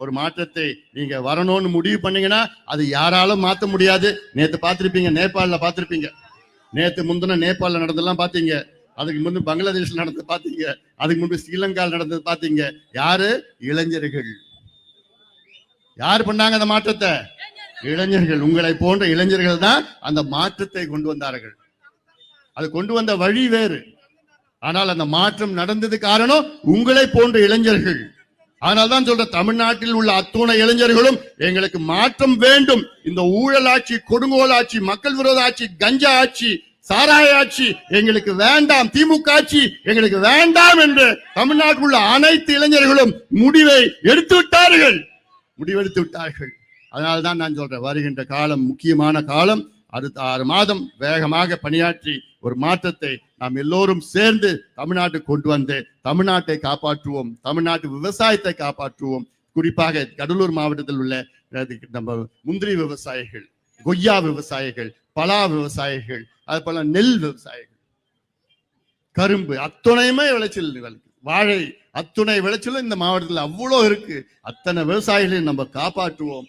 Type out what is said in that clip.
ஒரு மாற்றத்தை நீங்க வரணும்னு முடிவு பண்ணீங்கன்னா அது யாராலும் மாற்ற முடியாது. நேத்து பார்த்திருப்பீங்க, நேபாளில் பார்த்திருப்பீங்க, நேத்து முந்தின நேபாளில் நடந்ததெல்லாம் பார்த்தீங்க, அதுக்கு முன்பு பங்களாதேஷ்ல நடந்தது பார்த்தீங்க, அதுக்கு முன்பு ஸ்ரீலங்காவில் நடந்தது பார்த்தீங்க. யாரு? இளைஞர்கள். யார் பண்ணாங்க அந்த மாற்றத்தை? இளைஞர்கள். உங்களை போன்ற இளைஞர்கள் தான் அந்த மாற்றத்தை கொண்டு வந்தார்கள். அது கொண்டு வந்த வழி வேறு, ஆனால் அந்த மாற்றம் நடந்தது காரணம் உங்களை போன்ற இளைஞர்கள். அதனால்தான் சொல்ற, தமிழ்நாட்டில் உள்ள அத்துணை இளைஞர்களும் எங்களுக்கு மாற்றம் வேண்டும். இந்த ஊழல் ஆட்சி, கொடுங்கோல் ஆட்சி, மக்கள் விரோத ஆட்சி, கஞ்சா ஆட்சி, சாராய ஆட்சி எங்களுக்கு வேண்டாம், திமுக ஆட்சி எங்களுக்கு வேண்டாம் என்று தமிழ்நாட்டில் உள்ள அனைத்து இளைஞர்களும் முடிவை எடுத்து விட்டார்கள். முடிவெடுத்து விட்டார்கள். அதனால்தான் நான் சொல்றேன், வருகின்ற காலம் முக்கியமான காலம். அடுத்த 6 மாதம் வேகமாக பணியாற்றி ஒரு மாற்றத்தை நாம் எல்லோரும் சேர்ந்து தமிழ்நாட்டுக்கு கொண்டு வந்து தமிழ்நாட்டை காப்பாற்றுவோம், தமிழ்நாட்டு விவசாயத்தை காப்பாற்றுவோம். குறிப்பாக கடலூர் மாவட்டத்தில் உள்ள நம்ம முந்திரி விவசாயிகள், கொய்யா விவசாயிகள், பலா விவசாயிகள், அது போல நெல் விவசாயிகள், கரும்பு, அத்துணையுமே விளைச்சல், வாழை, அத்துணை விளைச்சலும் இந்த மாவட்டத்தில் அவ்வளோ இருக்கு. அத்தனை விவசாயிகளையும் நம்ம காப்பாற்றுவோம்.